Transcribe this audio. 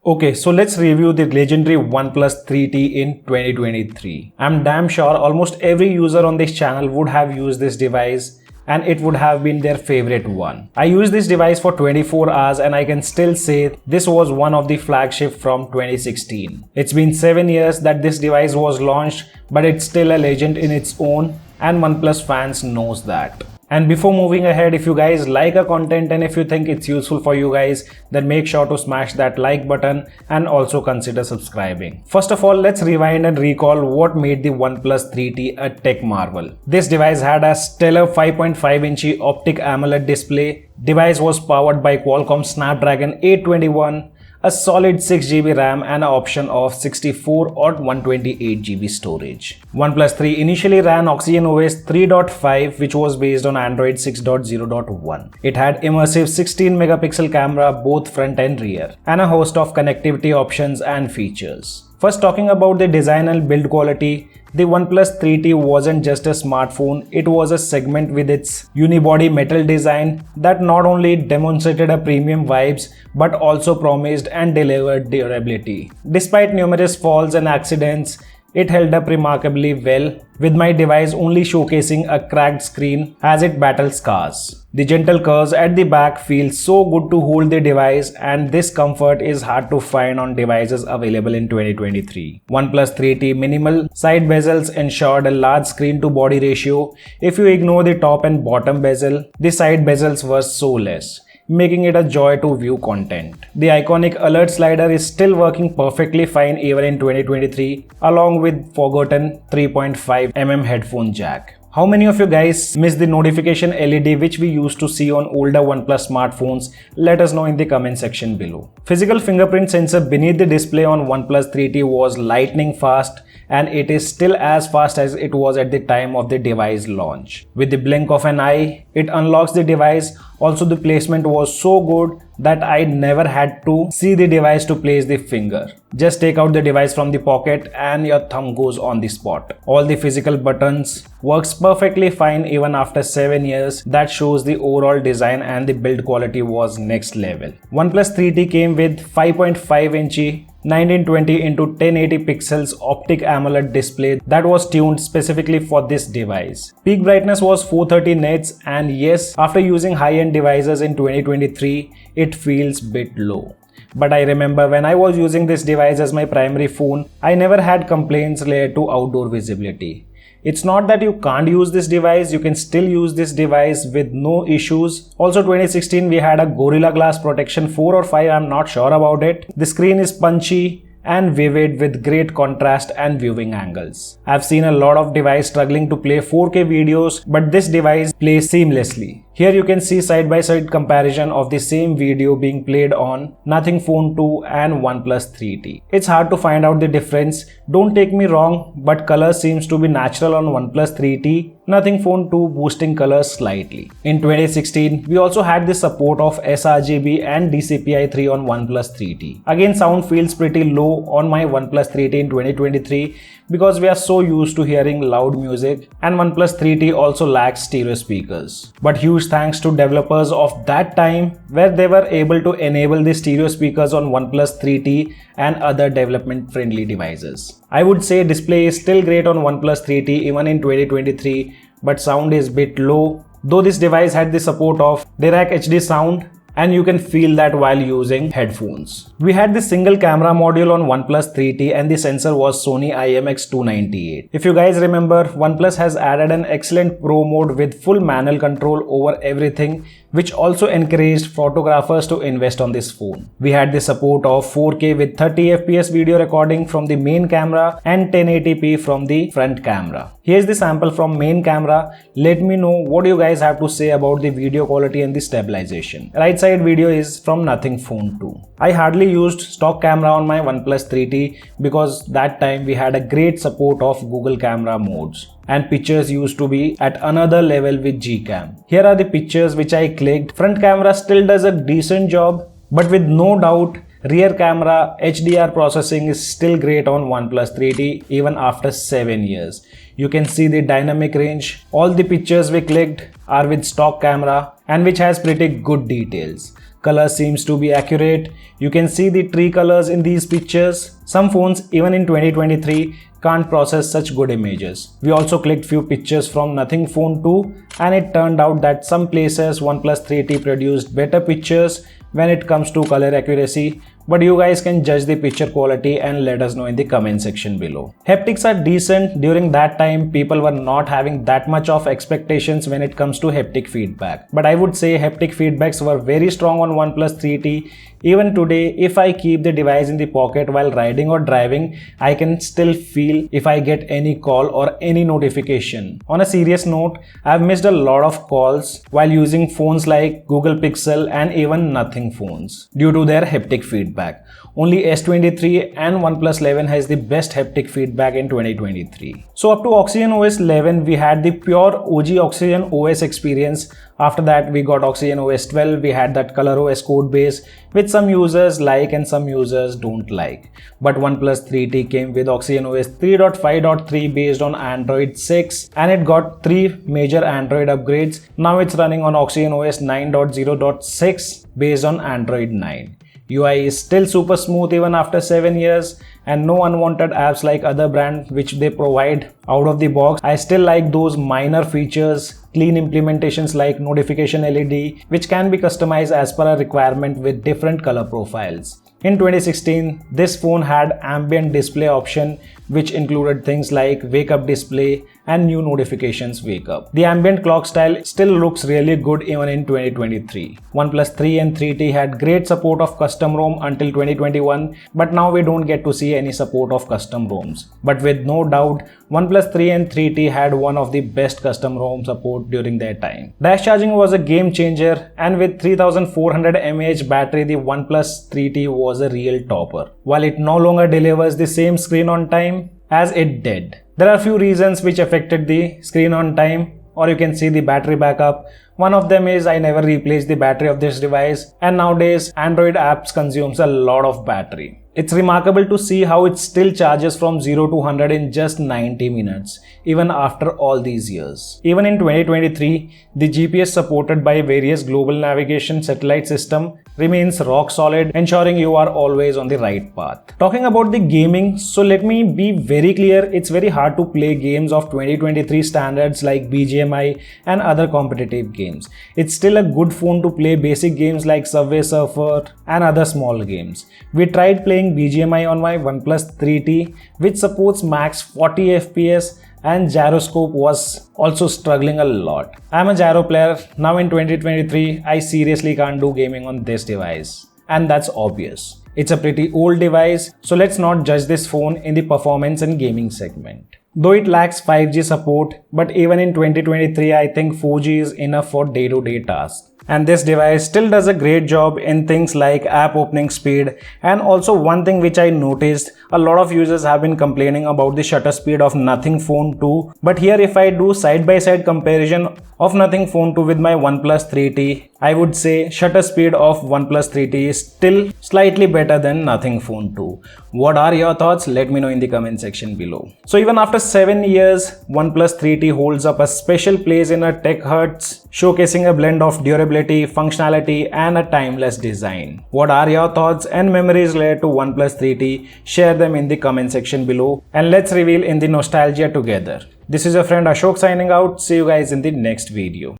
Okay, so let's review the legendary OnePlus 3T in 2023. I'm damn sure almost every user on this channel would have used this device and it would have been their favorite one. I used this device for 24 hours and I can still say this was one of the flagship from 2016. It's been 7 years that this device was launched, but it's still a legend in its own and OnePlus fans knows that. And before moving ahead, if you guys like our content and if you think it's useful for you guys, then make sure to smash that like button and also consider subscribing. First of all, let's rewind and recall what made the OnePlus 3T a tech marvel. This device had a stellar 5.5-inch optic AMOLED display. Device was powered by Qualcomm Snapdragon 821, a solid 6GB RAM and an option of 64 or 128GB storage. OnePlus 3 initially ran OxygenOS 3.5, which was based on Android 6.0.1. It had immersive 16-megapixel camera both front and rear, and a host of connectivity options and features. First, talking about the design and build quality, the OnePlus 3T wasn't just a smartphone, it was a segment with its unibody metal design that not only demonstrated a premium vibes but also promised and delivered durability. Despite numerous falls and accidents, it held up remarkably well, with my device only showcasing a cracked screen as it battled scars. The gentle curves at the back feel so good to hold the device, and this comfort is hard to find on devices available in 2023. OnePlus 3T minimal side bezels ensured a large screen to body ratio. If you ignore the top and bottom bezel, the side bezels were so less, making it a joy to view content. The iconic alert slider is still working perfectly fine even in 2023, along with forgotten 3.5mm headphone jack. How many of you guys miss the notification LED which we used to see on older OnePlus smartphones? Let us know in the comment section below. Physical fingerprint sensor beneath the display on OnePlus 3T was lightning fast, and it is still as fast as it was at the time of the device launch. With the blink of an eye, it unlocks the device. Also, the placement was so good that I never had to see the device to place the finger. Just take out the device from the pocket and your thumb goes on the spot. All the physical buttons works perfectly fine even after 7 years. That shows the overall design and the build quality was next level. OnePlus 3T came with 5.5-inch 1920 into 1080 pixels optic AMOLED display that was tuned specifically for this device. Peak brightness was 430 nits, and yes, after using high-end devices in 2023, it feels bit low. But I remember when I was using this device as my primary phone, I never had complaints related to outdoor visibility. It's not that you can't use this device, you can still use this device with no issues. Also 2016 we had a Gorilla Glass protection 4 or 5, I'm not sure about it. The screen is punchy and vivid with great contrast and viewing angles. I've seen a lot of devices struggling to play 4K videos, but this device plays seamlessly. Here you can see side-by-side comparison of the same video being played on Nothing Phone 2 and OnePlus 3T. It's hard to find out the difference, don't take me wrong, but color seems to be natural on OnePlus 3T, Nothing Phone 2 boosting colors slightly. In 2016, we also had the support of sRGB and DCI-3 on OnePlus 3T. Again, sound feels pretty low on my OnePlus 3T in 2023 because we are so used to hearing loud music, and OnePlus 3T also lacks stereo speakers. But huge thanks to developers of that time where they were able to enable the stereo speakers on OnePlus 3T and other development friendly devices. I would say display is still great on OnePlus 3T even in 2023, but sound is bit low, though this device had the support of Dirac HD sound, and you can feel that while using headphones. We had the single camera module on OnePlus 3T and the sensor was Sony IMX298. If you guys remember, OnePlus has added an excellent pro mode with full manual control over everything, which also encouraged photographers to invest on this phone. We had the support of 4K with 30fps video recording from the main camera and 1080p from the front camera. Here's the sample from main camera. Let me know what you guys have to say about the video quality and the stabilization. Right side video is from Nothing Phone 2. I hardly used stock camera on my OnePlus 3T because that time we had a great support of Google camera modes, and pictures used to be at another level with Gcam. Here are the pictures which I clicked. Front camera still does a decent job, but with no doubt rear camera HDR processing is still great on OnePlus 3T even after 7 years. You can see the dynamic range. All the pictures we clicked are with stock camera and which has pretty good details. Color seems to be accurate. You can see the tree colors in these pictures. Some phones even in 2023 can't process such good images. We also clicked few pictures from Nothing Phone 2 and it turned out that some places OnePlus 3T produced better pictures when it comes to color accuracy, but you guys can judge the picture quality and let us know in the comment section below. Haptics are decent. During that time, people were not having that much of expectations when it comes to haptic feedback. But I would say haptic feedbacks were very strong on OnePlus 3T. Even today, if I keep the device in the pocket while riding or driving, I can still feel if I get any call or any notification. On a serious note, I've missed a lot of calls while using phones like Google Pixel and even Nothing phones due to their haptic feedback. Only S23 and OnePlus 11 has the best haptic feedback in 2023. So up to Oxygen OS 11, we had the pure OG Oxygen OS experience. After that, we got Oxygen OS 12, we had that ColorOS code base, which some users like and some users don't like. But OnePlus 3T came with Oxygen OS 3.5.3 based on Android 6 and it got 3 major Android upgrades. Now it's running on Oxygen OS 9.0.6 based on Android 9. UI is still super smooth even after 7 years and no unwanted apps like other brands which they provide out of the box. I still like those minor features, clean implementations like notification LED which can be customized as per a requirement with different color profiles. In 2016, this phone had ambient display option which included things like wake up display and new notifications wake up. The ambient clock style still looks really good even in 2023. OnePlus 3 and 3T had great support of custom ROM until 2021, but now we don't get to see any support of custom ROMs. But with no doubt, OnePlus 3 and 3T had one of the best custom ROM support during their time. Dash charging was a game changer and with 3400 mAh battery, the OnePlus 3T was a real topper. While it no longer delivers the same screen on time as it did. There are few reasons which affected the screen on time, or you can see the battery backup. One of them is I never replaced the battery of this device and nowadays Android apps consumes a lot of battery. It's remarkable to see how it still charges from 0 to 100 in just 90 minutes, even after all these years. Even in 2023, the GPS supported by various global navigation satellite system remains rock solid, ensuring you are always on the right path. Talking about the gaming, so let me be very clear, it's very hard to play games of 2023 standards like BGMI and other competitive games. It's still a good phone to play basic games like Subway Surfer and other small games. We tried playing BGMI on my OnePlus 3T, which supports max 40 FPS, and gyroscope was also struggling a lot. I'm a gyro player. Now in 2023, I seriously can't do gaming on this device. And that's obvious. It's a pretty old device, so let's not judge this phone in the performance and gaming segment. Though it lacks 5G support, but even in 2023, I think 4G is enough for day-to-day tasks. And this device still does a great job in things like app opening speed. And also one thing which I noticed, a lot of users have been complaining about the shutter speed of Nothing Phone 2. But here if I do side-by-side comparison of Nothing Phone 2 with my OnePlus 3T, I would say shutter speed of OnePlus 3T is still slightly better than Nothing Phone 2. What are your thoughts? Let me know in the comment section below. So even after 7 years, OnePlus 3T holds up a special place in our tech hearts, showcasing a blend of durability, functionality and a timeless design. What are your thoughts and memories related to OnePlus 3T? Share them in the comment section below and let's reveal in the nostalgia together. This is your friend Ashok signing out. See you guys in the next video.